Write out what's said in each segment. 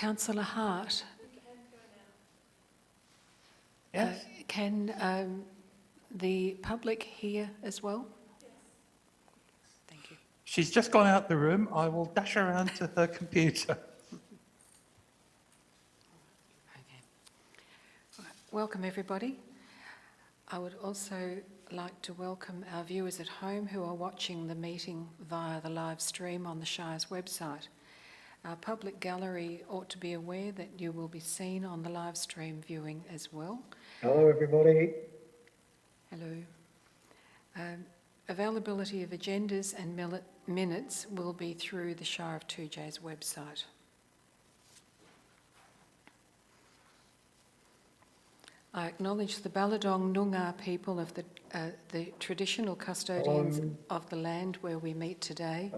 Councillor Hart, Yes? can the public hear as well? Thank you. She's just gone out the room. I will dash her around to her computer. Okay. Right. Welcome everybody. I would also like to welcome our viewers at home who are watching the meeting via the live stream on the Shire's website. Our public gallery ought to be aware that you will be seen on the live stream viewing as well. Hello, everybody. Hello. Availability of agendas and minutes will be through the Shire of 2J's website. I acknowledge the Balladong Noongar people of the traditional custodians of the land where we meet today,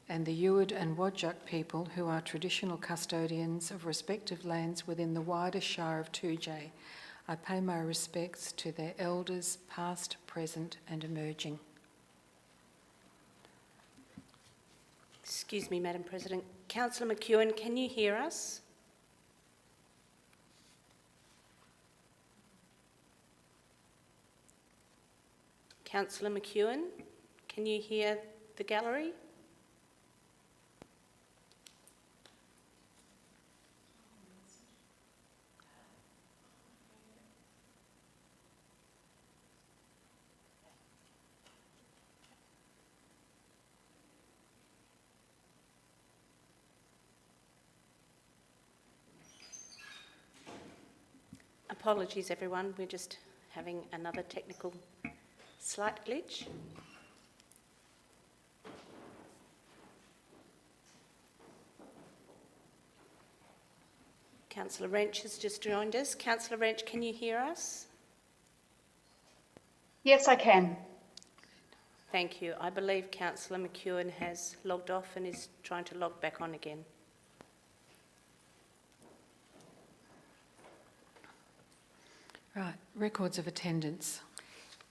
and the Yuid and Whadjuk people who are traditional custodians of respective lands within the wider Shire of 2J. I pay my respects to their elders, past, present and emerging. Excuse me, Madam President. Councillor McEwen, can you hear us? Councillor McEwen, can you hear the gallery? Apologies everyone, we're just having another technical slight glitch. Councillor Wrench has just joined us. Councillor Wrench, can you hear us? Yes, I can. Thank you. I believe Councillor McEwen has logged off and is trying to log back on again. Right, records of attendance.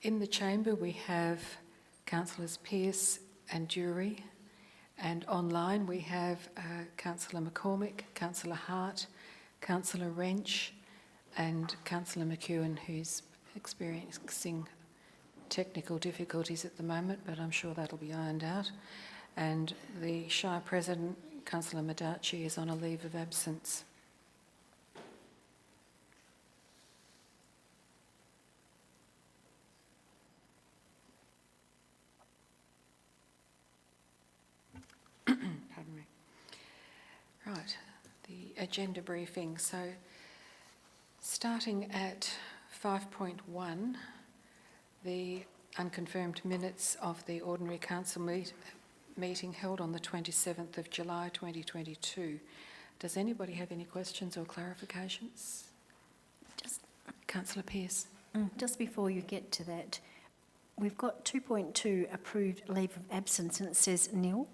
In the chamber we have Councillors Pearce and Dury, and online we have Councillor McCormick, Councillor Hart, Councillor Wrench and Councillor McEwen, who's experiencing technical difficulties at the moment, but I'm sure that'll be ironed out. And the Shire President, Councillor Madachi, is on a leave of absence. Pardon me. Right, the agenda briefing. So, starting at 5.1, the unconfirmed minutes of the Ordinary Council meeting held on the 27th of July 2022. Does anybody have any questions or clarifications? Councillor Pearce. Just before you get to that, we've got 2.2 approved leave of absence and it says nil.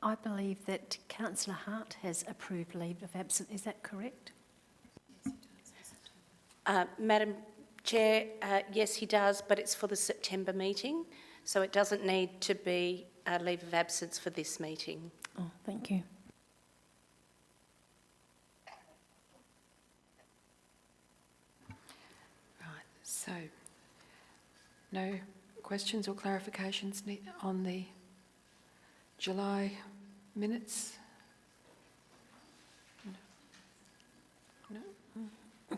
I believe that Councillor Hart has approved leave of absence. Is that correct? Yes, he does. Madam Chair, yes he does, but it's for the September meeting, so it doesn't need to be a leave of absence for this meeting. Oh, thank you. Right, so no questions or clarifications on the July minutes? No?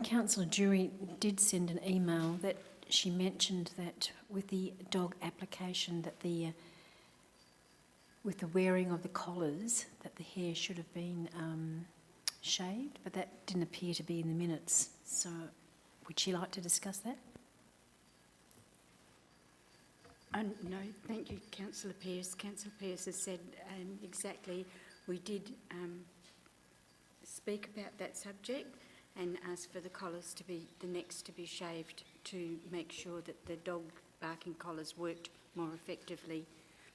Councillor Dury did send an email that she mentioned that with the dog application that with the wearing of the collars that the hair should have been shaved, but that didn't appear to be in the minutes. So would she like to discuss that? No, thank you, Councillor Pearce. Councillor Pearce has said exactly, we did speak about that subject and asked for the collars to be the next to be shaved to make sure that the dog barking collars worked more effectively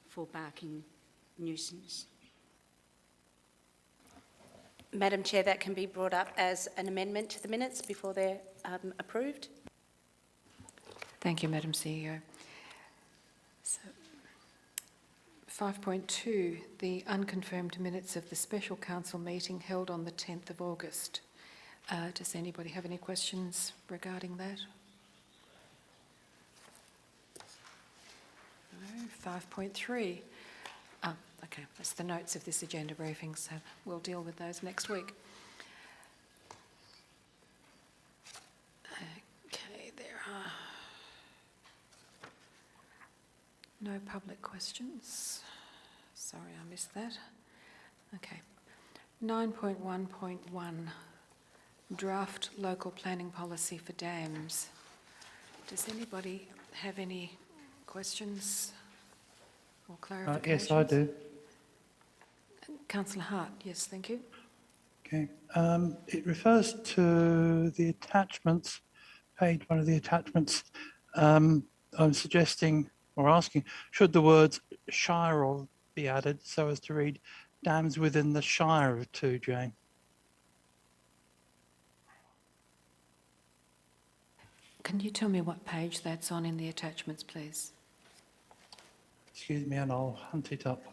for barking nuisance. Madam Chair, that can be brought up as an amendment to the minutes before they're approved. Thank you, Madam CEO. So, 5.2, the unconfirmed minutes of the special council meeting held on the 10th of August. Does anybody have any questions regarding that? No. 5.3. Okay, that's the notes of this agenda briefing, so we'll deal with those next week. Okay, there are no public questions. Sorry, I missed that. Okay. 9.1.1, draft local planning policy for dams. Does anybody have any questions or clarifications? Yes, I do. Councillor Hart, yes, thank you. Okay. It refers to the attachments, page one of the attachments. I'm suggesting or asking, should the words Shire of be added so as to read dams within the Shire of 2, Jane? Can you tell me what page that's on in the attachments, please? Excuse me, and I'll hunt it up.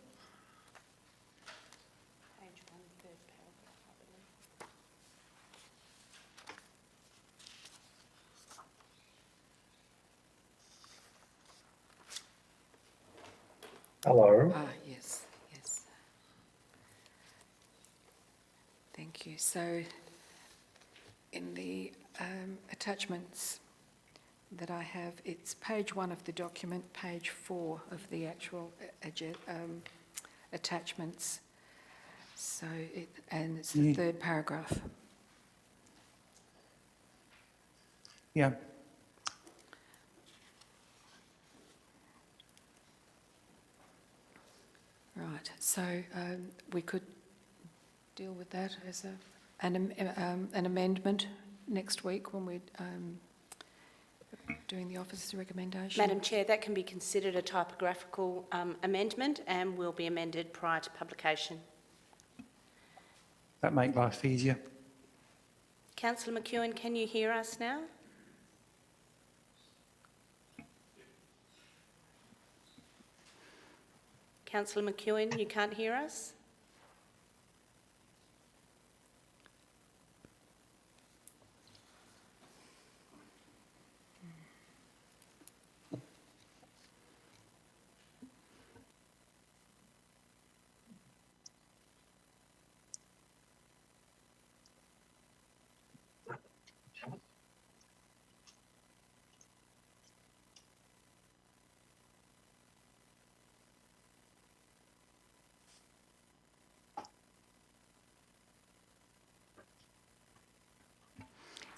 Page 1, third paragraph, I believe. Hello. Yes, yes. Thank you. So in the attachments that I have, it's page 1 of the document, page 4 of the actual attachments. So and it's the third paragraph. Yeah. Right, so we could deal with that as an amendment next week when we're doing the officer's recommendation. Madam Chair, that can be considered a typographical amendment and will be amended prior to publication. That make life easier. Councillor McEwen, can you hear us now? Councillor McEwen, you can't hear us?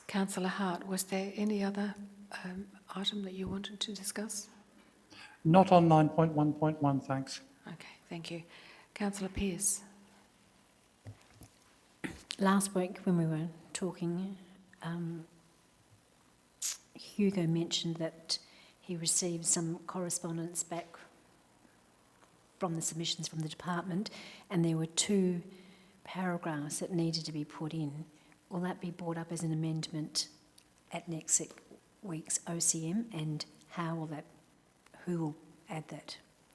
Councillor Hart, was there any other item that you wanted to discuss? Not on 9.1.1, thanks. Okay, thank you. Councillor Pearce. Last week when we were talking, Hugo mentioned that he received some correspondence back from the submissions from the department, and there were 2 paragraphs that needed to be put in. Will that be brought up as an amendment at next week's OCM, and who will add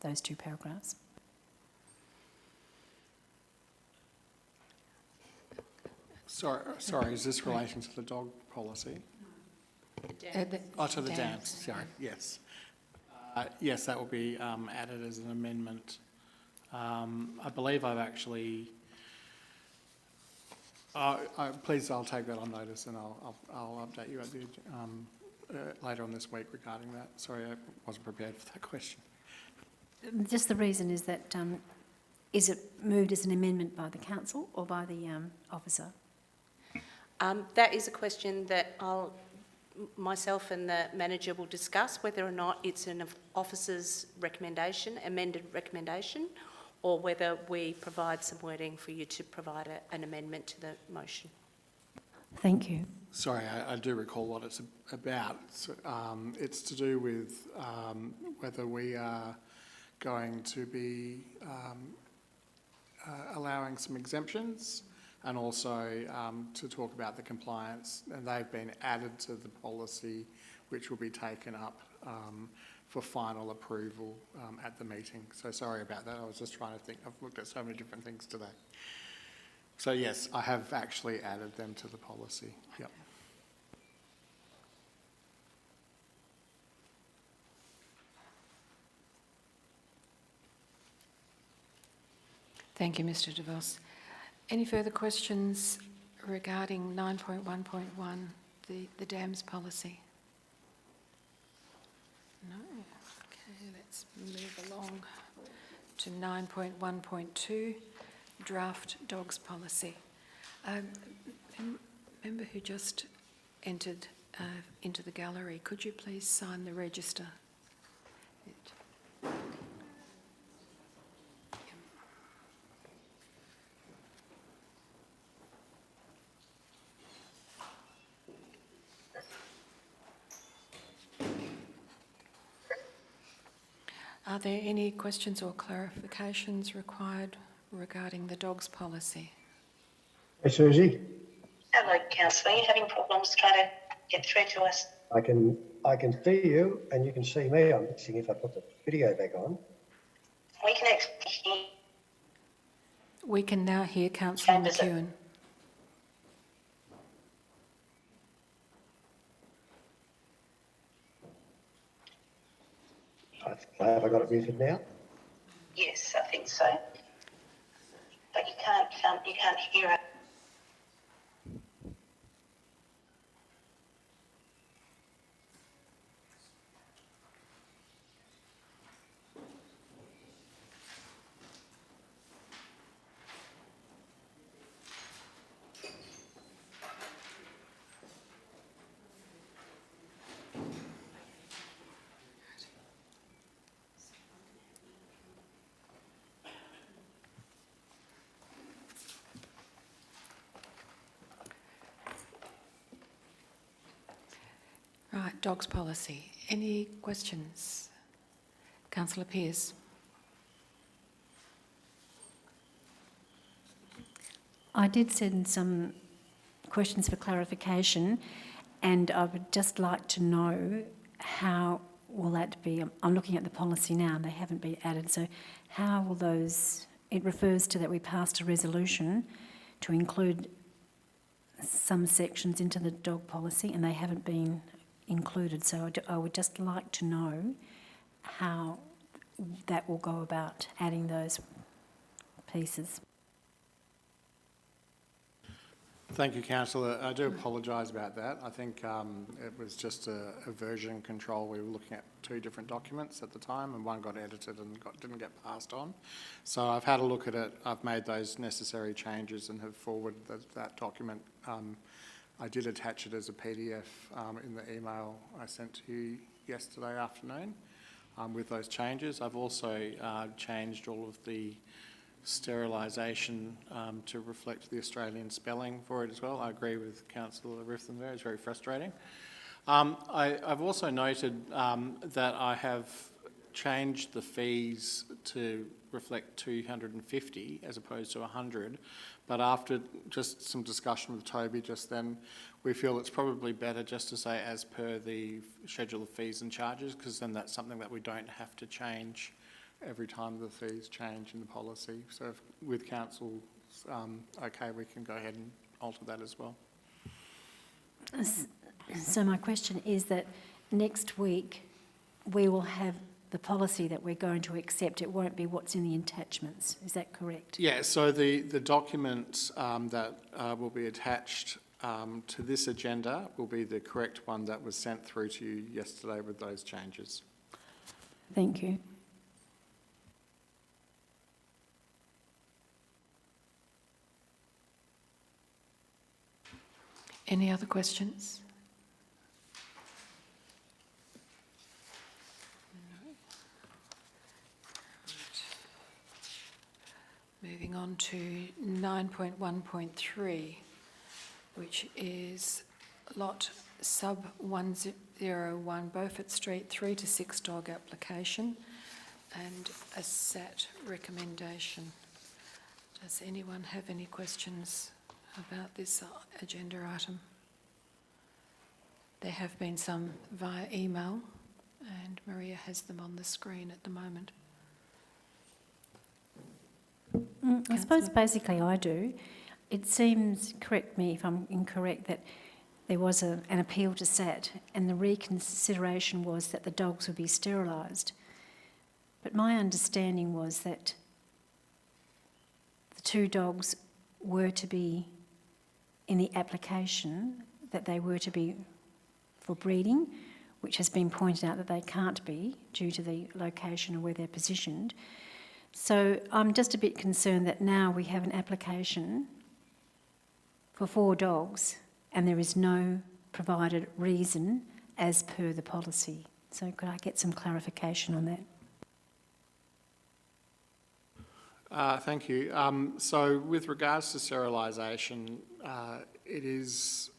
those 2 paragraphs? Sorry, is this relating to the dog policy? To the dams, sorry, yes. Yes, that will be added as an amendment. I believe I've actually... please, I'll take that on notice and I'll update you at the, later on this week regarding that. Sorry, I wasn't prepared for that question. Just the reason is that, is it moved as an amendment by the council or by the officer? That is a question that myself and the manager will discuss, whether or not it's an officer's recommendation, amended recommendation, or whether we provide some wording for you to provide an amendment to the motion. Thank you. Sorry, I do recall what it's about. It's to do with whether we are going to be allowing some exemptions, and also to talk about the compliance, and they've been added to the policy, which will be taken up for final approval at the meeting. So sorry about that. I was just trying to think. I've looked at so many different things today. So yes, I have actually added them to the policy. Yep. Thank you, Mr De Vos. Any further questions regarding 9.1.1, the dams policy? No? Okay, let's move along to 9.1.2, draft dogs policy. Member who just entered into the gallery, could you please sign the register? Are there any questions or clarifications required regarding the dogs policy? Hey, Susie, Hello, Councillor. You're having problems trying to get through to us. I can see you and you can see me. I'm missing if I put the video back on. We can actually hear. We can now hear Councillor Chambers. McEwen. Have I got it muted now? Yes, I think so. But you can't hear it. Right, dogs policy. Any questions? Councillor Pearce. I did send some questions for clarification, and I would just like to know how will that be? I'm looking at the policy now, and they haven't been added. So how will those, it refers to that we passed a resolution to include some sections into the dog policy, and they haven't been included. So I would just like to know how that will go about adding those pieces. Thank you, Councillor. I do apologise about that. I think it was just a version control. We were looking at two different documents at the time, and one got edited and didn't get passed on. So I've had a look at it. I've made those necessary changes and have forwarded that document. I did attach it as a PDF in the email I sent to you yesterday afternoon with those changes. I've also changed all of the sterilisation to reflect the Australian spelling for it as well. I agree with Councillor Rifton there, it's very frustrating. I've also noted that I have changed the fees to reflect 250 as opposed to 100, but after just some discussion with Toby just then, we feel it's probably better just to say as per the schedule of fees and charges, because then that's something that we don't have to change every time the fees change in the policy. So if, with council, okay, we can go ahead and alter that as well. So my question is that next week we will have the policy that we're going to accept. It won't be what's in the attachments. Is that correct? Yeah, so the document that will be attached to this agenda will be the correct one that was sent through to you yesterday with those changes. Thank you. Any other questions? No. Moving on to 9.1.3, which is lot sub 101 Beaufort Street 3 to 6 dog application and a SAT recommendation. Does anyone have any questions about this agenda item? There have been some via email And Maria has them on the screen at the moment. I suppose basically I do. It seems, correct me if I'm incorrect, that there was an appeal to SAT and the reconsideration was that the dogs would be sterilised. But my understanding was that the 2 dogs were to be in the application, that they were to be for breeding, which has been pointed out that they can't be due to the location of where they're positioned. So I'm just a bit concerned that now we have an application for 4 dogs and there is no provided reason as per the policy. So could I get some clarification on that? Thank you. So with regards to sterilisation, it is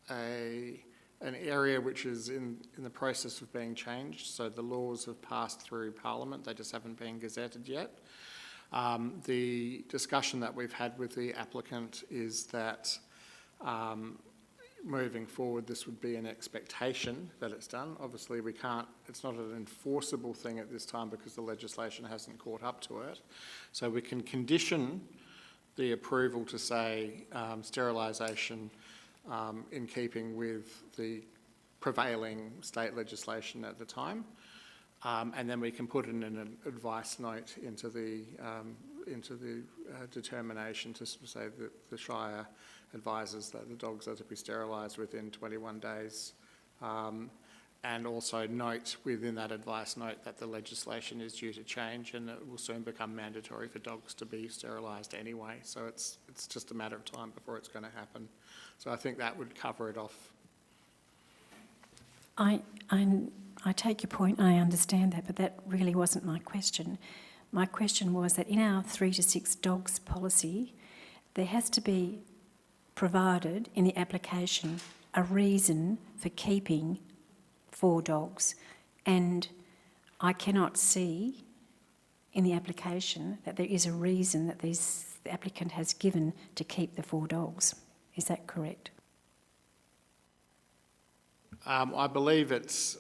an area which is in the process of being changed. So the laws have passed through Parliament, they just haven't been gazetted yet. The discussion that we've had with the applicant is that moving forward this would be an expectation that it's done. Obviously we can't, it's not an enforceable thing at this time because the legislation hasn't caught up to it. So we can condition the approval to say sterilisation in keeping with the prevailing state legislation at the time, and then we can put in an advice note into the determination to say that the Shire advises that the dogs are to be sterilised within 21 days, and also note within that advice note that the legislation is due to change and it will soon become mandatory for dogs to be sterilised anyway. So it's just a matter of time before it's going to happen. So I think that would cover it off. I take your point, I understand that, but that really wasn't my question. My question was that in our 3 to 6 dogs policy, there has to be provided in the application a reason for keeping 4 dogs, and I cannot see in the application that there is a reason that the applicant has given to keep the 4 dogs. Is that correct? I believe if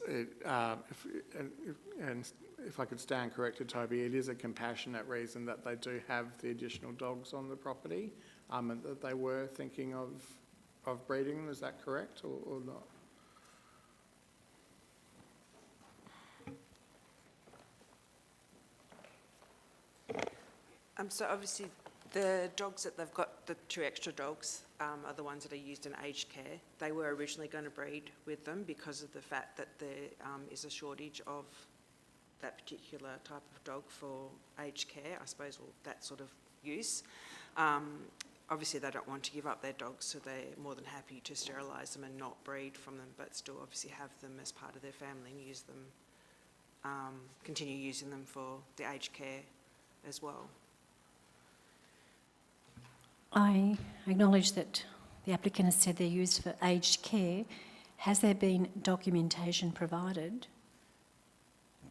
I could stand corrected, Toby, it is a compassionate reason that they do have the additional dogs on the property, and that they were thinking of breeding them. Is that correct or not? So obviously the dogs that they've got, the 2 extra dogs, are the ones that are used in aged care. They were originally going to breed with them because of the fact that there is a shortage of that particular type of dog for aged care, I suppose, or that sort of use. Obviously they don't want to give up their dogs, so they're more than happy to sterilise them and not breed from them, but still obviously have them as part of their family and use them, continue using them for the aged care as well. I acknowledge that the applicant has said they're used for aged care. Has there been documentation provided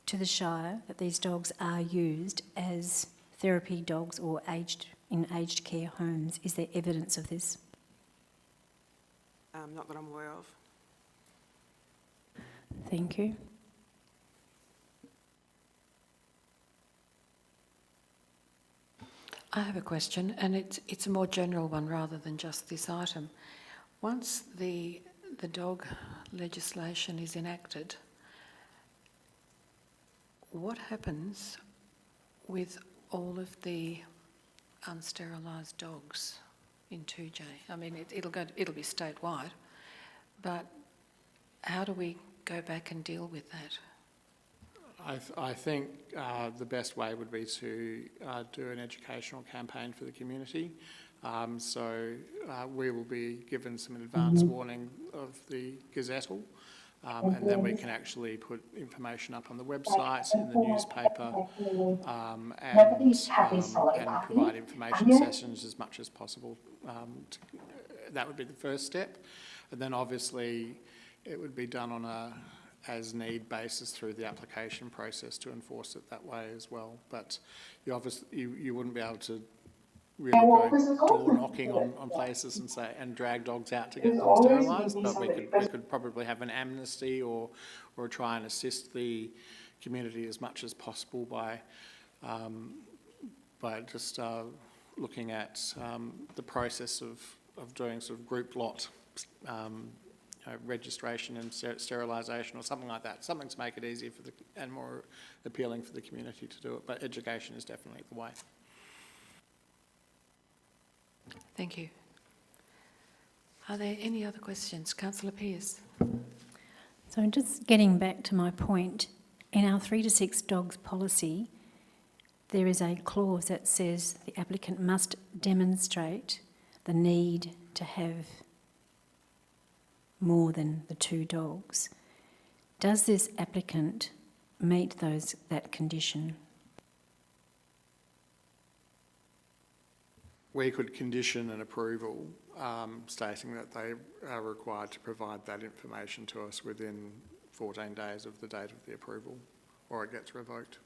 to the Shire that these dogs are used as therapy dogs or in aged care homes? Is there evidence of this? Not that I'm aware of. Thank you. I have a question, and it's a more general one rather than just this item. Once the dog legislation is enacted, what happens with all of the unsterilised dogs in 2J? I mean, it'll be statewide, but how do we go back and deal with that? I think the best way would be to do an educational campaign for the community. So we will be given some advance warning of the gazettal, and then we can actually put information up on the website, in the newspaper, and provide information sessions as much as possible. That would be the first step. And then obviously it would be done on a as-need basis through the application process to enforce it that way as well. But you wouldn't be able to really go door knocking on places and drag dogs out to get them sterilised, but we could probably have an amnesty or try and assist the community as much as possible by just looking at the process of doing sort of group lot registration and sterilisation or something like that, something to make it easier and more appealing for the community to do it, but education is definitely the way. Thank you. Are there any other questions? Councillor Pearce. So just getting back to my point, in our 3 to 6 dogs policy, there is a clause that says the applicant must demonstrate the need to have more than the 2 dogs. Does this applicant meet that condition? We could condition an approval stating that they are required to provide that information to us within 14 days of the date of the approval, or it gets revoked.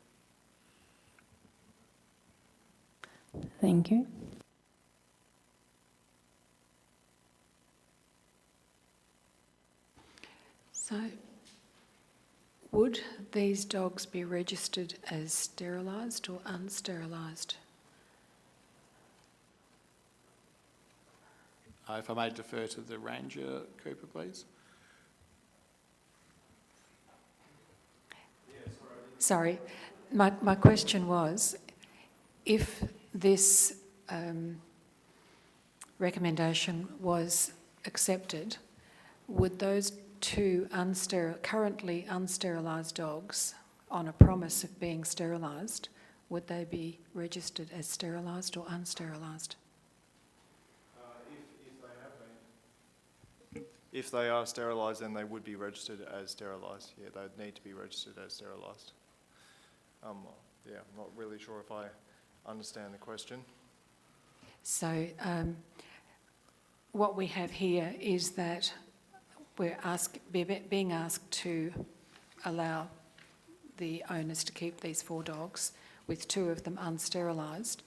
Thank you. So, would these dogs be registered as sterilised or unsterilised? If I may defer to the Ranger, Cooper, please. Sorry, my question was, if this recommendation was accepted, would those 2 currently unsterilised dogs, on a promise of being sterilised, would they be registered as sterilised or unsterilised? If they are sterilised, then they would be registered as sterilised. Yeah, they'd need to be registered as sterilised. Yeah, I'm not really sure if I understand the question. So what we have here is that we're being asked to allow the owners to keep these 4 dogs, with 2 of them unsterilised,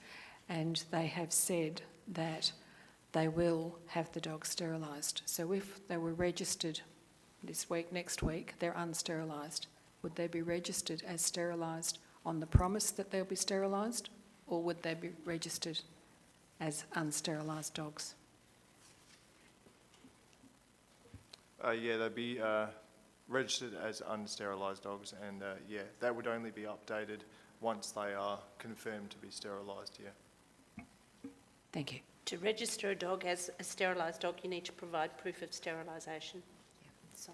and they have said that they will have the dogs sterilised. So if they were registered this week, next week, they're unsterilised, would they be registered as sterilised on the promise that they'll be sterilised, or would they be registered as unsterilised dogs? Yeah, they'd be registered as unsterilised dogs, and yeah, that would only be updated once they are confirmed to be sterilised, yeah. Thank you. To register a dog as a sterilised dog, you need to provide proof of sterilisation. So,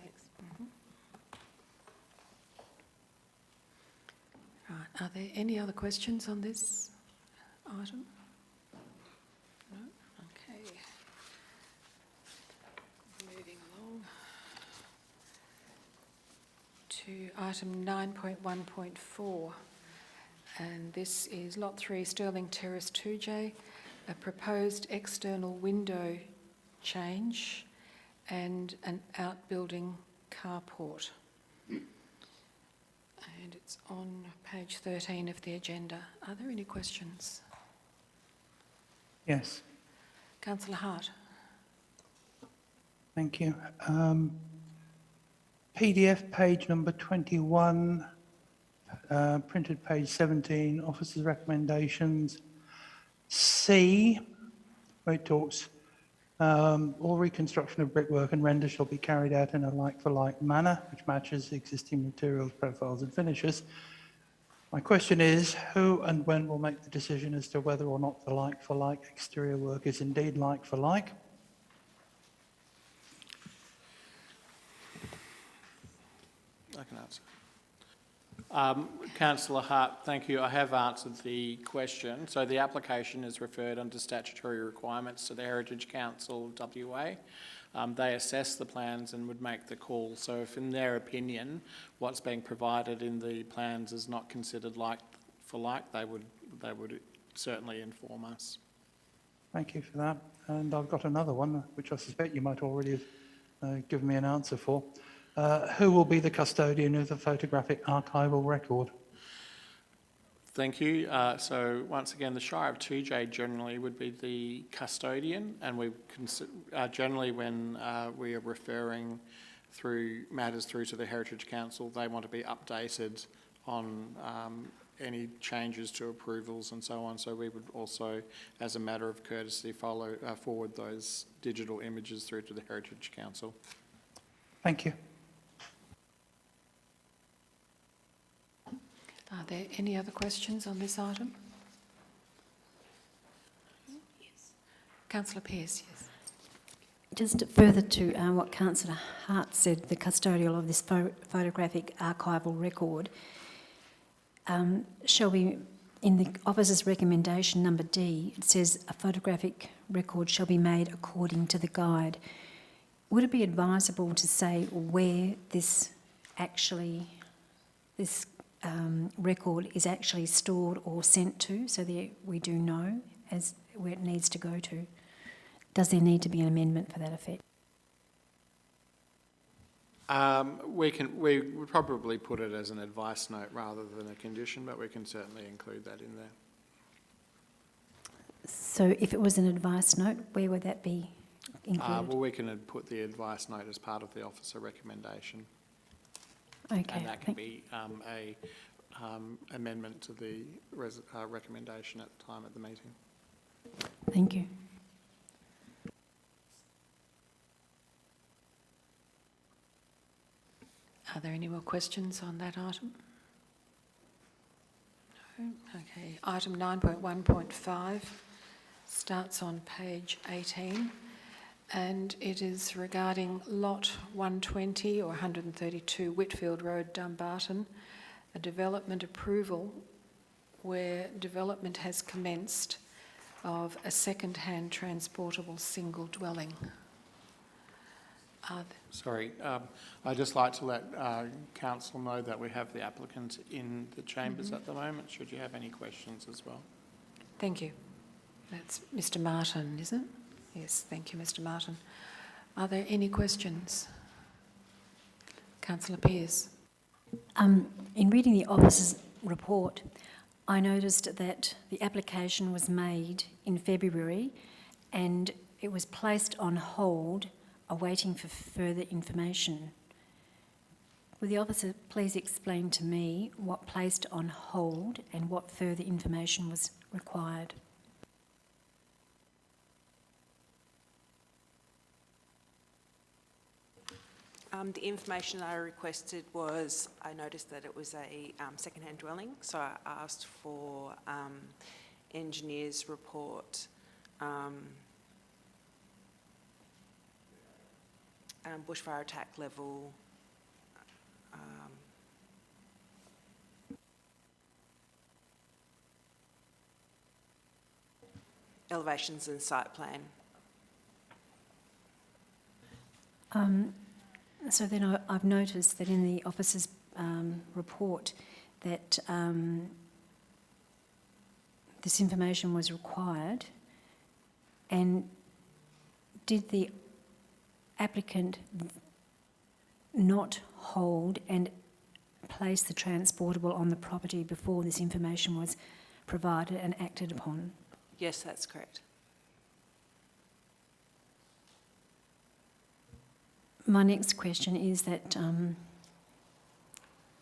Right. Are there any other questions on this item? No? Okay. Moving along to item 9.1.4, and this is Lot 3, Stirling Terrace 2J, a proposed external window change and an outbuilding carport. And it's on page 13 of the agenda. Are there any questions? Yes, Councillor Hart. thank you. PDF page number 21, printed page 17, officers' recommendations. C, where it talks, all reconstruction of brickwork and render shall be carried out in a like-for-like manner, which matches existing materials, profiles and finishes. My question is, who and when will make the decision as to whether or not the like-for-like exterior work is indeed like-for-like? I can answer. Councillor Hart, thank you. I have answered the question. So the application is referred under statutory requirements to the Heritage Council WA. They assess the plans and would make the call. So if in their opinion what's being provided in the plans is not considered like for like, they would certainly inform us. Thank you for that. And I've got another one, which I suspect you might already have given me an answer for. Who will be the custodian of the photographic archival record? Thank you. So once again, the Shire of 2J generally would be the custodian, and we generally when we are referring through matters through to the Heritage Council, they want to be updated on any changes to approvals and so on. So we would also, as a matter of courtesy, forward those digital images through to the Heritage Council. Thank you. Are there any other questions on this item? Yes. Councillor Pearce, yes. Just further to what Councillor Hart said, the custodial of this photographic archival record, shall we, in the officer's recommendation number D, it says a photographic record shall be made according to the guide. Would it be advisable to say where this record is actually stored or sent to, so that we do know as where it needs to go to? Does there need to be an amendment for that effect? We would probably put it as an advice note rather than a condition, but we can certainly include that in there. So if it was an advice note, where would that be included? Well, we can put the advice note as part of the officer recommendation. Okay. And that can be a amendment to the recommendation at the time of the meeting. Thank you. Are there any more questions on that item? No? Okay. Item 9.1.5 starts on page 18 and it is regarding lot 120 or 132 Whitfield Road, Dumbarton, a development approval where development has commenced of a second-hand transportable single dwelling. Sorry, I'd just like to let council know that we have the applicant in the chambers at the moment, should you have any questions as well. Thank you. That's Mr. Martin, is it? Yes, thank you, Mr. Martin. Are there any questions? Councillor Pearce. In reading the officer's report, I noticed that the application was made in February and it was placed on hold awaiting for further information. Will the officer please explain to me what placed on hold and what further information was required? The information I requested was, I noticed that it was a second-hand dwelling, so I asked for engineer's report, bushfire attack level, elevations and site plan. So then I've noticed that in the officer's report that this information was required, and did the applicant not hold and place the transportable on the property before this information was provided and acted upon? Yes, that's correct. My next question is that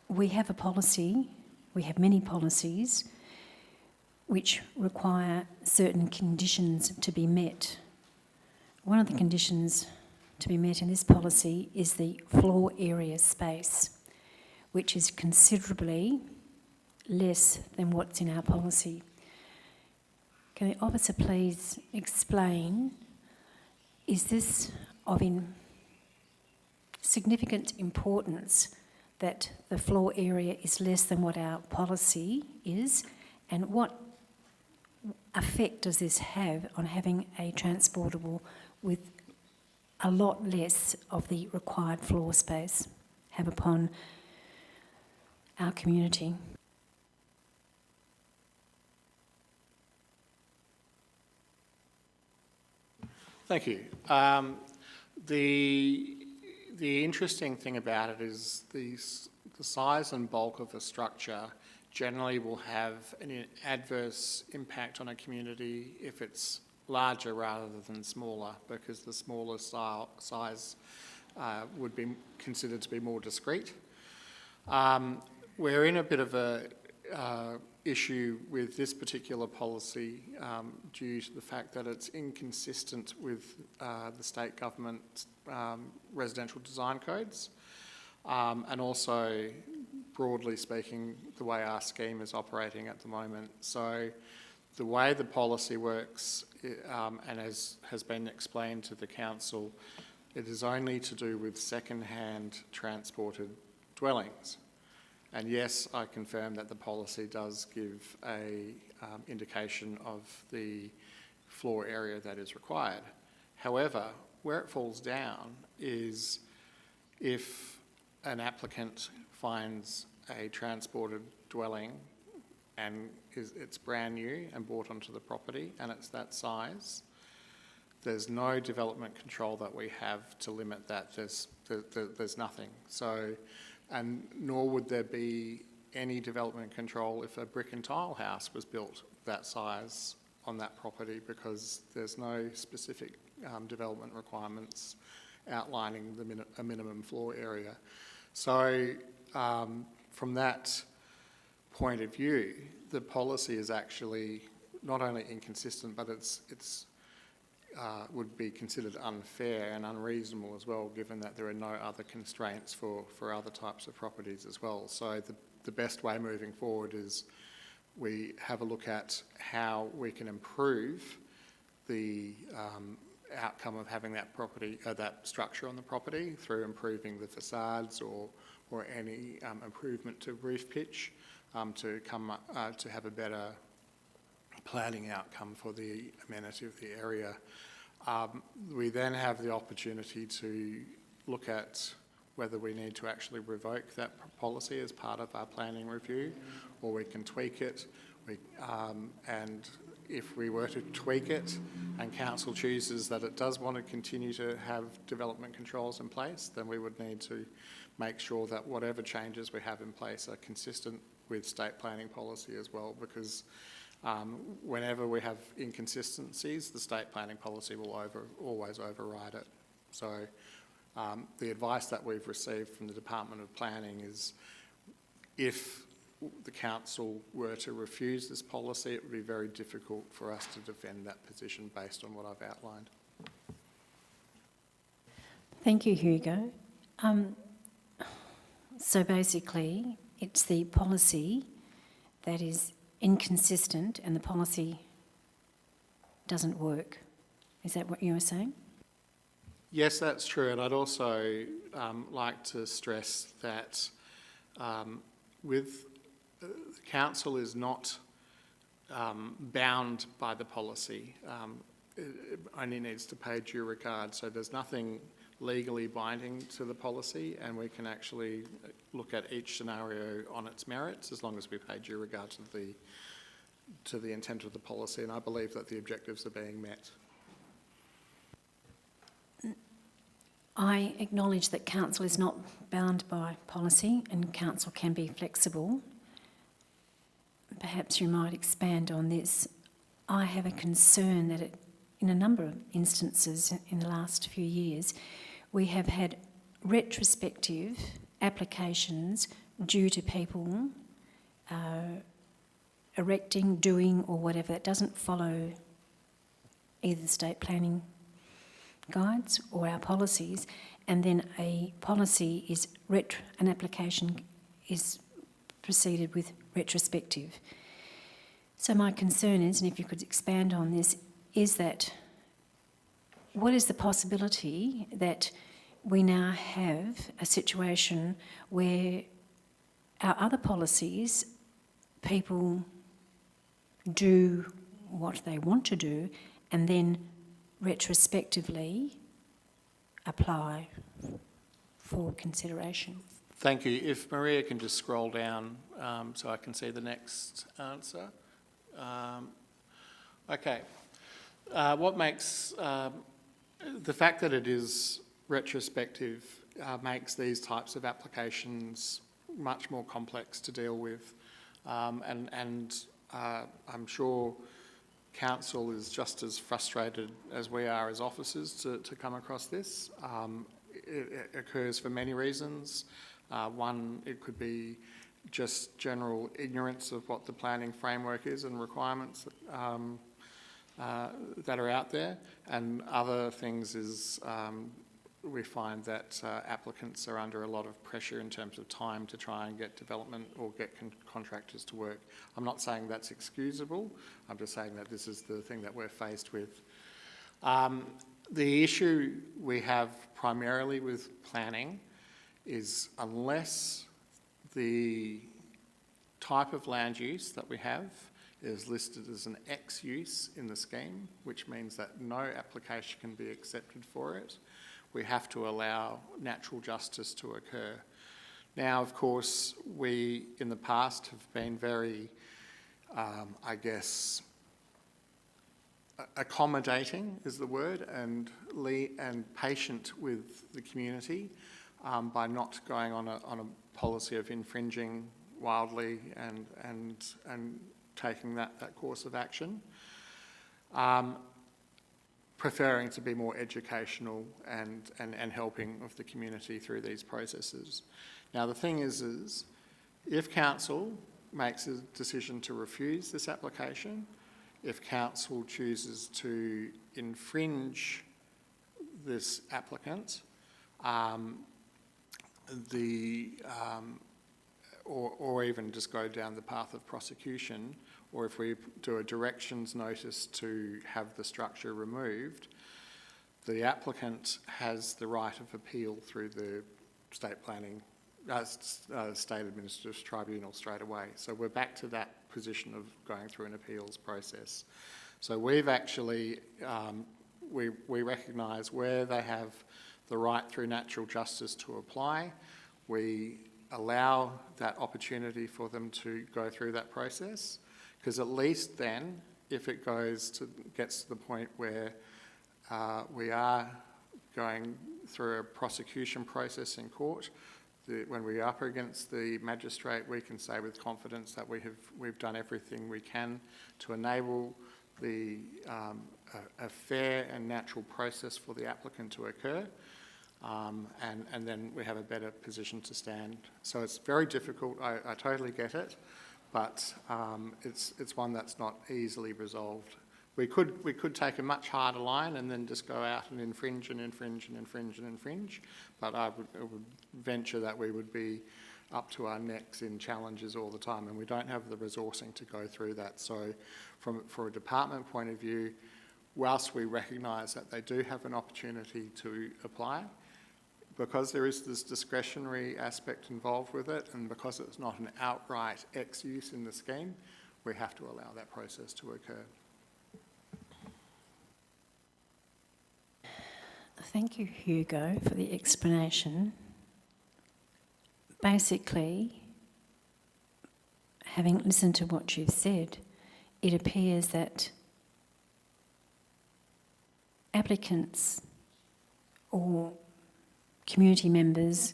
we have a policy, we have many policies which require certain conditions to be met. One of the conditions to be met in this policy is the floor area space, which is considerably less than what's in our policy. Can the officer please explain, is this of significant importance that the floor area is less than what our policy is, and what effect does this have on having a transportable with a lot less of the required floor space have upon our community? Thank you. The interesting thing about it is the size and bulk of the structure generally will have an adverse impact on a community if it's larger rather than smaller, because the smaller size would be considered to be more discreet. We're in a bit of a issue with this particular policy due to the fact that it's inconsistent with the state government residential design codes, and also, broadly speaking, the way our scheme is operating at the moment. So the way the policy works, and as has been explained to the council, it is only to do with second-hand transported dwellings. And yes, I confirm that the policy does give a indication of the floor area that is required. However, where it falls down is if an applicant finds a transported dwelling and it's brand new and brought onto the property and it's that size, there's no development control that we have to limit that. There's nothing. So, and nor would there be any development control if a brick and tile house was built that size on that property, because there's no specific development requirements outlining a minimum floor area. So from that point of view, the policy is actually not only inconsistent, but it's would be considered unfair and unreasonable as well, given that there are no other constraints for other types of properties as well. So the best way moving forward is we have a look at how we can improve the outcome of having that property, that structure on the property, through improving the facades or any improvement to roof pitch, to have a better planning outcome for the amenity of the area. We then have the opportunity to look at whether we need to actually revoke that policy as part of our planning review, or we can tweak it. And if we were to tweak it and council chooses that it does want to continue to have development controls in place, then we would need to make sure that whatever changes we have in place are consistent with state planning policy as well, because whenever we have inconsistencies, the state planning policy will always override it. So the advice that we've received from the Department of Planning is, if the council were to refuse this policy, it would be very difficult for us to defend that position based on what I've outlined. Thank you, Hugo. So basically, it's the policy that is inconsistent and the policy doesn't work. Is that what you were saying? Yes, that's true. And I'd also like to stress that the council is not bound by the policy. It only needs to pay due regard. So there's nothing legally binding to the policy, and we can actually look at each scenario on its merits as long as we pay due regard to the intent of the policy, and I believe that the objectives are being met. I acknowledge that council is not bound by policy and council can be flexible. Perhaps you might expand on this. I have a concern that in a number of instances in the last few years, we have had retrospective applications due to people erecting, doing or whatever that doesn't follow either the state planning guides or our policies, and then a policy is an application is proceeded with retrospective. So my concern is, and if you could expand on this, is that what is the possibility that we now have a situation where our other policies, people do what they want to do and then retrospectively apply for consideration? Thank you. If Maria can just scroll down so I can see the next answer. Okay. What makes the fact that it is retrospective makes these types of applications much more complex to deal with. I'm sure council is just as frustrated as we are as officers to come across this. It occurs for many reasons. One, it could be just general ignorance of what the planning framework is and requirements that are out there, and other things is we find that applicants are under a lot of pressure in terms of time to try and get development or get contractors to work. I'm not saying that's excusable, I'm just saying that this is the thing that we're faced with. The issue we have primarily with planning is unless the type of land use that we have is listed as an X use in the scheme, which means that no application can be accepted for it, we have to allow natural justice to occur. Now, of course, we in the past have been very, I guess, accommodating is the word, and patient with the community by not going on a policy of infringing wildly and taking that course of action. Preferring to be more educational and helping of the community through these processes. Now the thing is if council makes a decision to refuse this application, if council chooses to infringe this applicant, or even just go down the path of prosecution, or if we do a directions notice to have the structure removed, the applicant has the right of appeal through the state planning, state administrative tribunal straight away. So we're back to that position of going through an appeals process. So we've actually, we recognise where they have the right through natural justice to apply. We allow that opportunity for them to go through that process, because at least then, if it gets to the point where we are going through a prosecution process in court, when we're up against the magistrate, we can say with confidence that we've done everything we can to enable a fair and natural process for the applicant to occur. And then we have a better position to stand. So it's very difficult, I totally get it, but it's one that's not easily resolved. We could take a much harder line and then just go out and infringe and infringe and infringe and infringe, but I would venture that we would be up to our necks in challenges all the time, and we don't have the resourcing to go through that. So from a department point of view, whilst we recognise that they do have an opportunity to apply, because there is this discretionary aspect involved with it, and because it's not an outright X use in the scheme, we have to allow that process to occur. Thank you, Hugo, for the explanation. Basically, having listened to what you've said, it appears that applicants or community members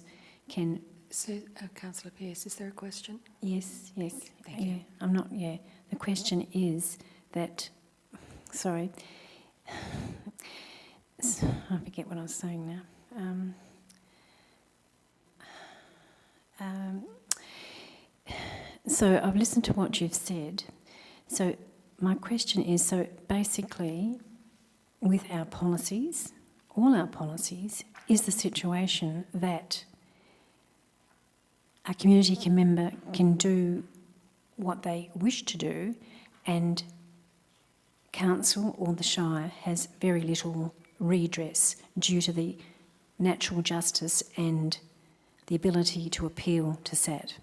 can... So, Councillor Pearce, is there a question? Yes. Thank you. The question is that... Sorry. I forget what I was saying now. So I've listened to what you've said. So my question is, so basically, with our policies, all our policies, is the situation that a community member can do what they wish to do, and council or the Shire has very little redress due to the natural justice and the ability to appeal to SAT?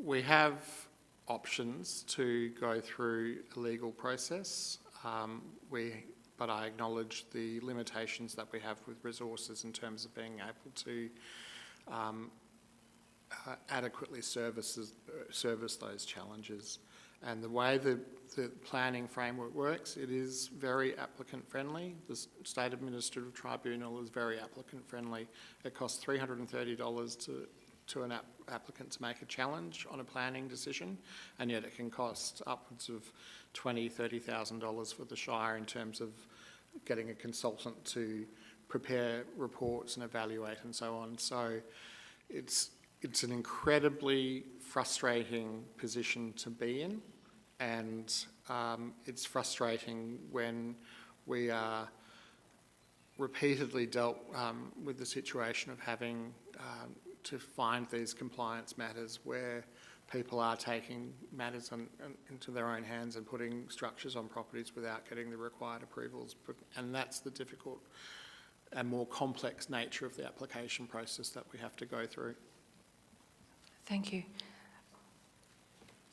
We have options to go through a legal process, but I acknowledge the limitations that we have with resources in terms of being able to adequately service those challenges. And the way the planning framework works, it is very applicant-friendly. The State Administrative Tribunal is very applicant-friendly. It costs $330 to an applicant to make a challenge on a planning decision, and yet it can cost upwards of $20,000–$30,000 for the Shire in terms of getting a consultant to prepare reports and evaluate and so on. So it's an incredibly frustrating position to be in, and it's frustrating when we are repeatedly dealt with the situation of having to find these compliance matters where people are taking matters into their own hands and putting structures on properties without getting the required approvals. And that's the difficult and more complex nature of the application process that we have to go through. Thank you.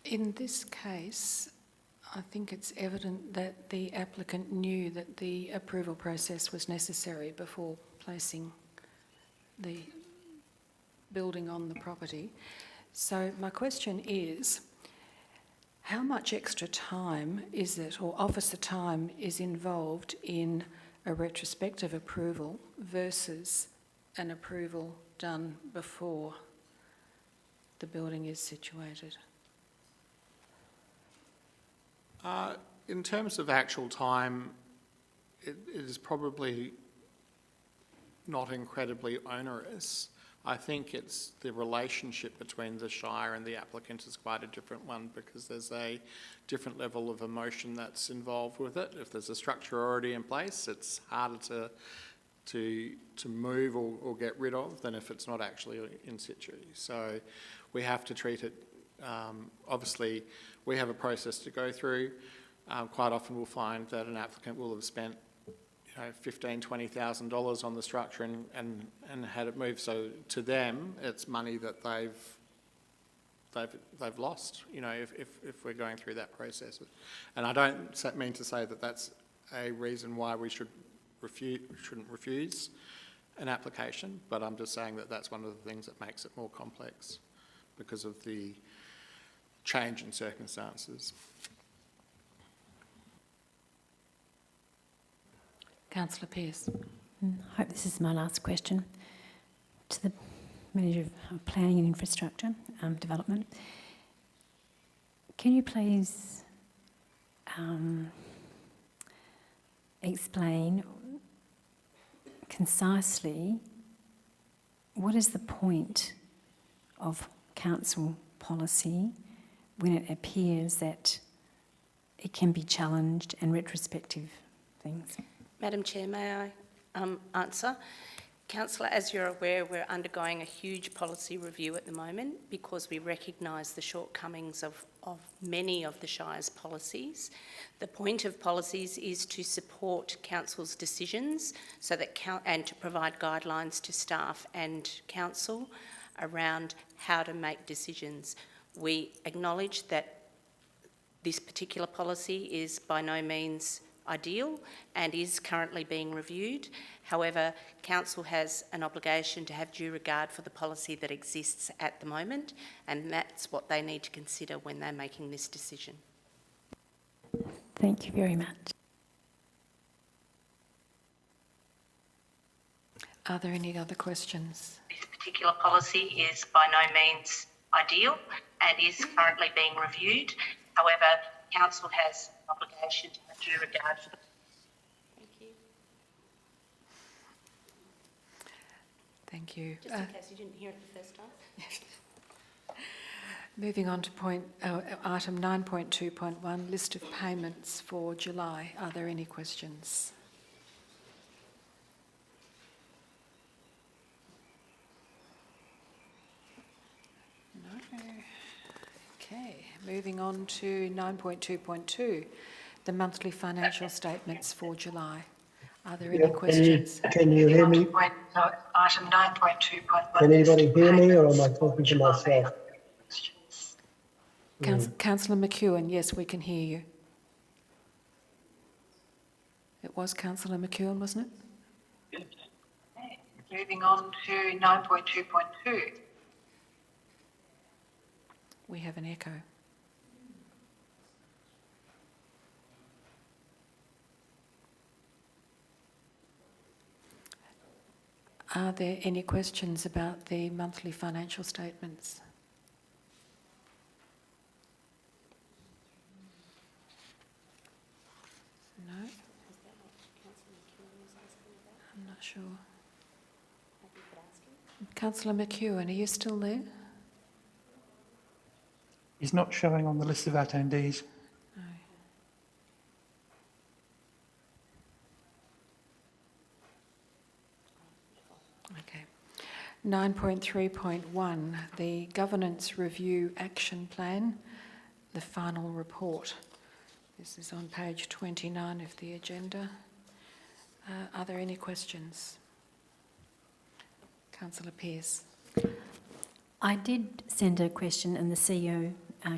In this case, I think it's evident that the applicant knew that the approval process was necessary before placing the building on the property. So my question is, how much extra time is it, or officer time is involved in a retrospective approval versus an approval done before the building is situated? In terms of actual time, it is probably not incredibly onerous. I think it's the relationship between the Shire and the applicant is quite a different one, because there's a different level of emotion that's involved with it. If there's a structure already in place, it's harder to move or get rid of than if it's not actually in situ. So we have to treat it, obviously we have a process to go through. Quite often we'll find that an applicant will have spent $15,000, $20,000 on the structure and had it moved. So to them, it's money that they've lost, if we're going through that process. And I don't mean to say that that's a reason why we shouldn't refuse an application, but I'm just saying that that's one of the things that makes it more complex because of the change in circumstances. Councillor Pearce. I hope this is my last question. To the Manager of Planning and Infrastructure Development, can you please explain concisely what is the point of council policy when it appears that it can be challenged and retrospective things? Madam Chair, may I answer? Councillor, as you're aware, we're undergoing a huge policy review at the moment because we recognise the shortcomings of many of the Shire's policies. The point of policies is to support council's decisions so that and to provide guidelines to staff and council around how to make decisions. We acknowledge that this particular policy is by no means ideal and is currently being reviewed. However, council has an obligation to have due regard for the policy that exists at the moment, and that's what they need to consider when they're making this decision. Thank you very much. Are there any other questions? This particular policy is by no means ideal and is currently being reviewed. However, council has an obligation to have due regard for the... Thank you. Thank you. Just in case you didn't hear it the first time. Moving on to item 9.2.1, list of payments for July. Are there any questions? No. Okay, moving on to 9.2.2, the monthly financial statements for July. Are there any questions? Can you hear me? Item 9.2.1. Can anybody hear me, or am I talking to myself? Councillor McEwen, yes, we can hear you. It was Councillor McEwen, wasn't it? Moving on to 9.2.2. We have an echo. Are there any questions about the monthly financial statements? No? I'm not sure. Councillor McEwen, are you still there? He's not showing on the list of attendees. No. Okay. 9.3.1, the Governance Review Action Plan, the final report. This is on page 29 of the agenda. Are there any questions? Councillor Pearce. I did send a question and the CEO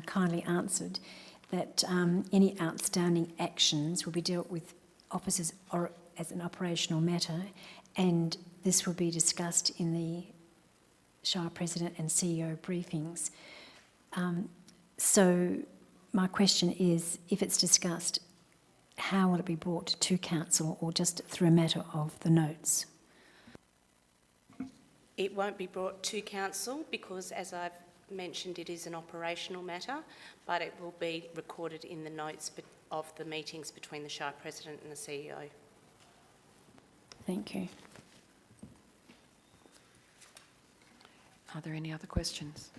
kindly answered that any outstanding actions will be dealt with officers or as an operational matter, and this will be discussed in the Shire President and CEO briefings. So my question is, if it's discussed, how will it be brought to Council or just through a matter of the notes? It won't be brought to council because, as I've mentioned, it is an operational matter, but it will be recorded in the notes of the meetings between the Shire President and the CEO. Thank you. Are there any other questions?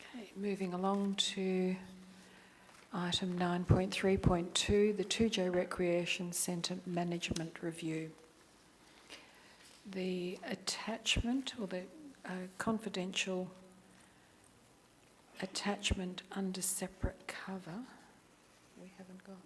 Okay, moving along to item 9.3.2, the 2J Recreation Centre Management Review. The attachment or the confidential attachment under separate cover, we haven't got.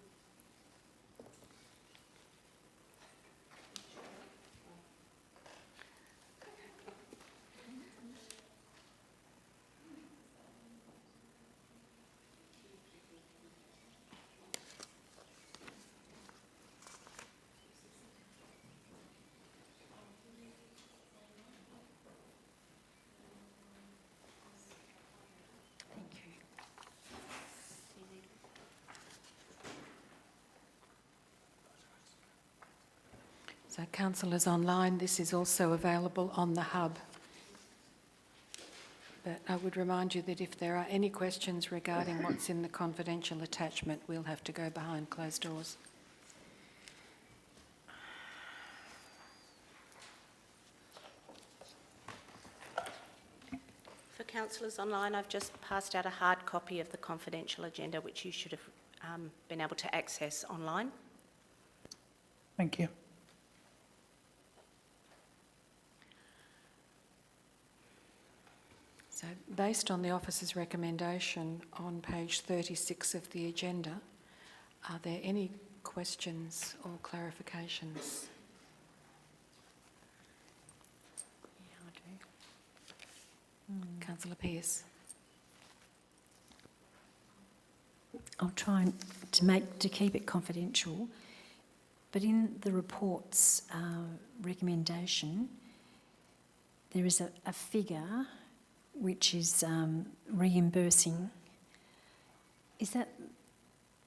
So councillors online, this is also available on the hub. But I would remind you that if there are any questions regarding what's in the confidential attachment, we'll have to go behind closed doors. For councillors online, I've just passed out a hard copy of the confidential agenda, which you should have been able to access online. Thank you. So based on the officer's recommendation on page 36 of the agenda, are there any questions or clarifications? Yeah, I do. Councillor Pearce. I'll try to keep it confidential, but in the report's recommendation, there is a figure which is reimbursing. Is that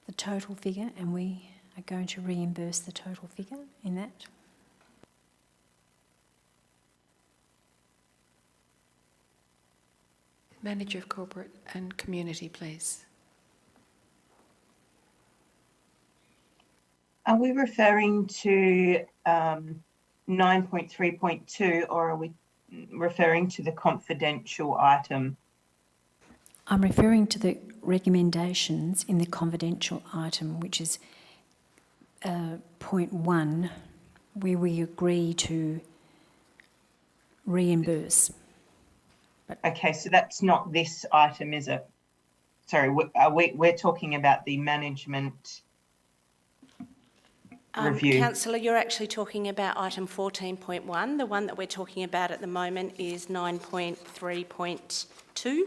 the total figure, and we are going to reimburse the total figure in that? Manager of Corporate and Community, please. Are we referring to 9.3.2 or are we referring to the confidential item? I'm referring to the recommendations in the confidential item, which is point 1, where we agree to reimburse. Okay, so that's not this item, is it? Sorry, we're talking about the management review. Councillor, you're actually talking about item 14.1. The one that we're talking about at the moment is 9.3.2.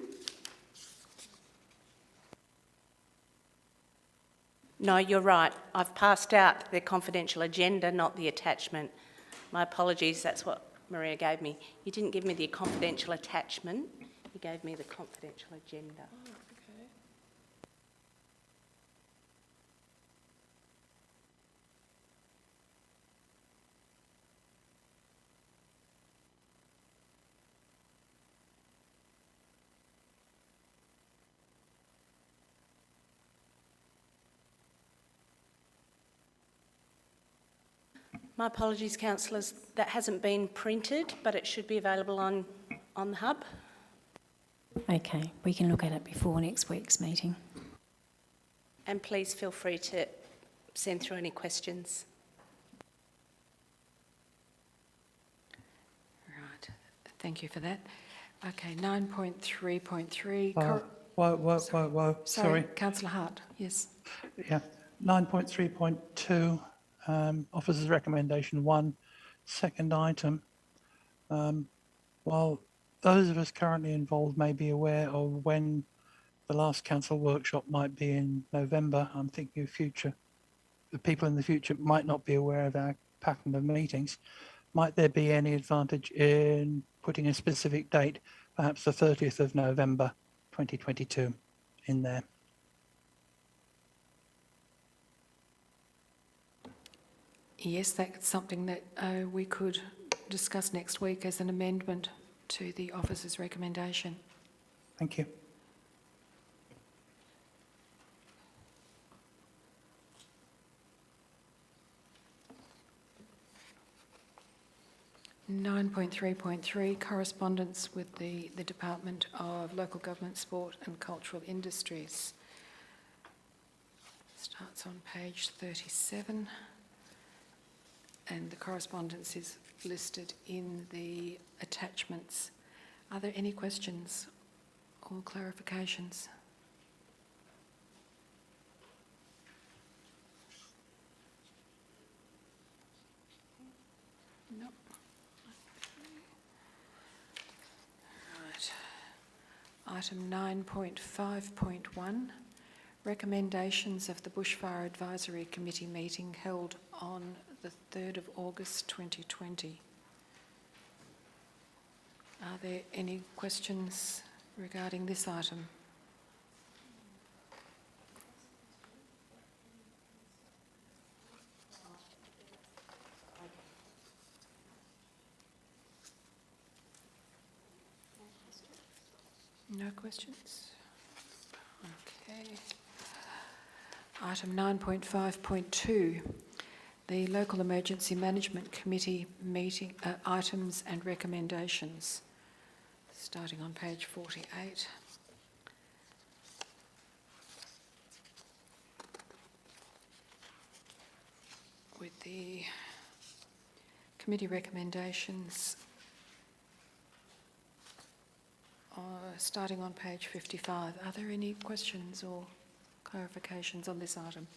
No, you're right. I've passed out the confidential agenda, not the attachment. My apologies, that's what Maria gave me. You didn't give me the confidential attachment, you gave me the confidential agenda. My apologies, councillors, that hasn't been printed, but it should be available on the hub. Okay, we can look at it before next week's meeting. And please feel free to send through any questions. Right, thank you for that. Okay, 9.3.3. Whoa, sorry. Councillor Hart, yes. Yeah, 9.3.2, officers' recommendation 1, second item. While those of us currently involved may be aware of when the last council workshop might be in November, I'm thinking of the people in the future might not be aware of our pattern of meetings. Might there be any advantage in putting a specific date, perhaps the 30th of November 2022 in there? Yes, that's something that we could discuss next week as an amendment to the officer's recommendation. Thank you. (9.3.3) correspondence with the Department of Local Government, Sport and Cultural Industries. Starts on page 37. And the correspondence is listed in the attachments. Are there any questions or clarifications? No. Right. Item 9.5.1, recommendations of the Bushfire Advisory Committee meeting held on the 3rd of August 2020. Are there any questions regarding this item? No questions? Okay. Item 9.5.2. The Local Emergency Management Committee meeting items and recommendations, starting on page 48. With the committee recommendations starting on page 55. Are there any questions or clarifications on this item?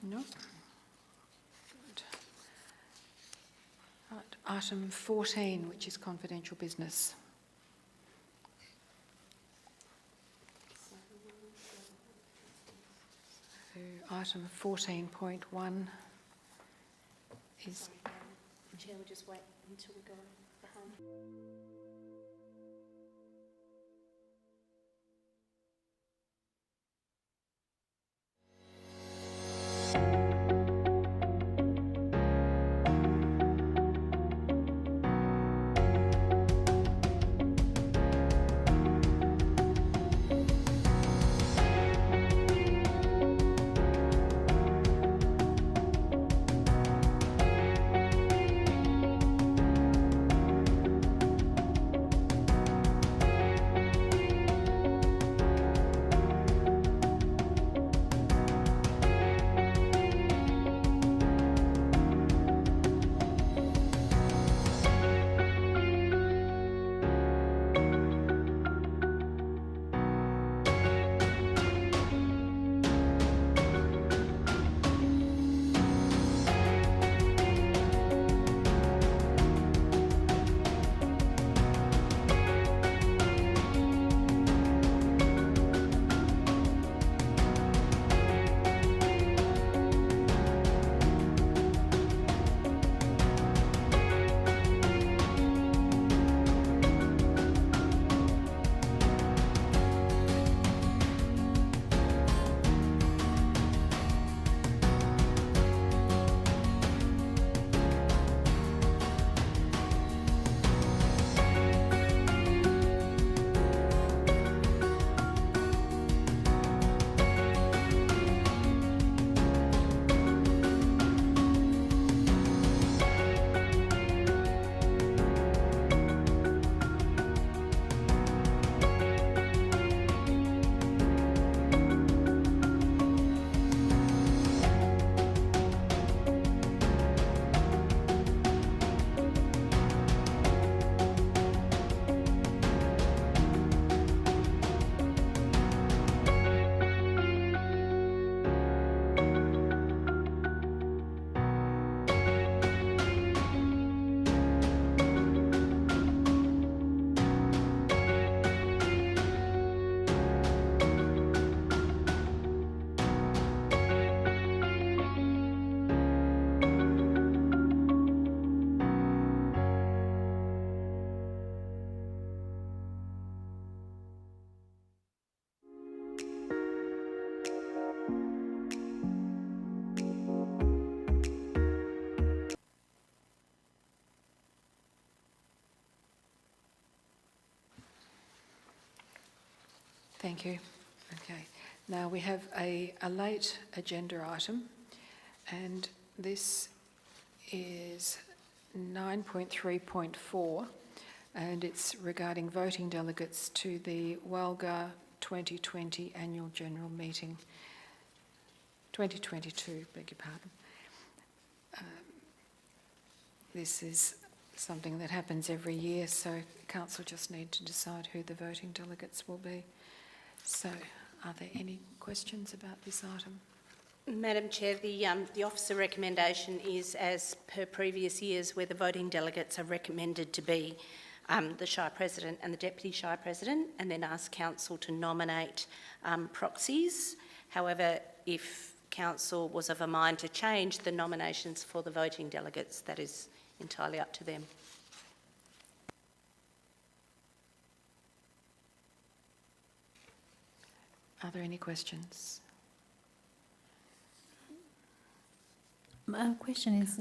No? Good. Right. Item 14, which is confidential business. So item 14.1 is... Chair, we'll just wait until we go behind. Thank you. Okay. Now we have a late agenda item, and this is 9.3.4, and it's regarding voting delegates to the WALGA 2020 Annual General Meeting. 2022, beg your pardon. This is something that happens every year, so Council just need to decide who the voting delegates will be. So, are there any questions about this item? Madam Chair, the officer recommendation is as per previous years, where the voting delegates are recommended to be the Shire President and the Deputy Shire President, and then ask Council to nominate proxies. However, if Council was of a mind to change the nominations for the voting delegates, that is entirely up to them. Are there any questions? My question is,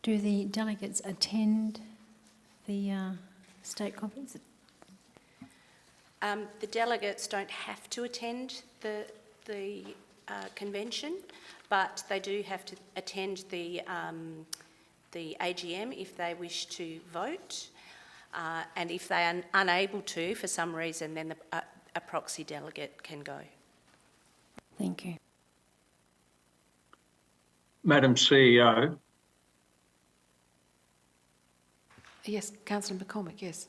do the delegates attend the state conference? The delegates don't have to attend the convention, but they do have to attend the AGM if they wish to vote, and if they are unable to for some reason, then a proxy delegate can go. Thank you. Madam CEO. Yes, Councillor McCormick, yes.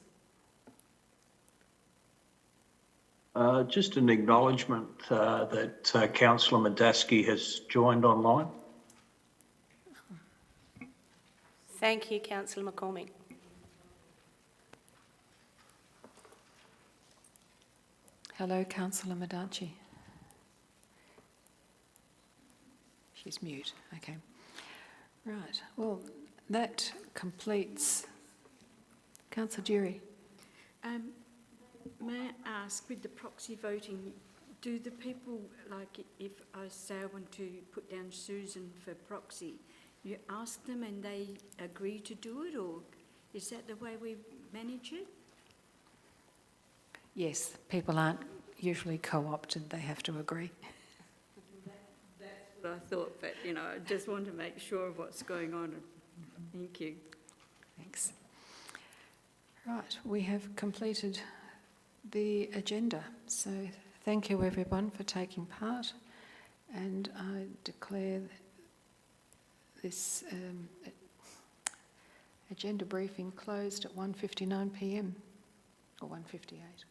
Just an acknowledgement that Councillor Madaski has joined online. Thank you, Councillor McCormick. Hello, Councillor Madachi. She's mute, okay. Right, well, that completes. Councillor Durie. May I ask, with the proxy voting, do the people, like if I say I want to put down Susan for proxy, you ask them and they agree to do it, or is that the way we manage it? Yes, people aren't usually co-opted, they have to agree. That's what I thought, but you know, I just want to make sure of what's going on. Thank you. Thanks. Right, we have completed the agenda, so thank you everyone for taking part, and I declare this agenda briefing closed at 1:59 p.m. or 1:58.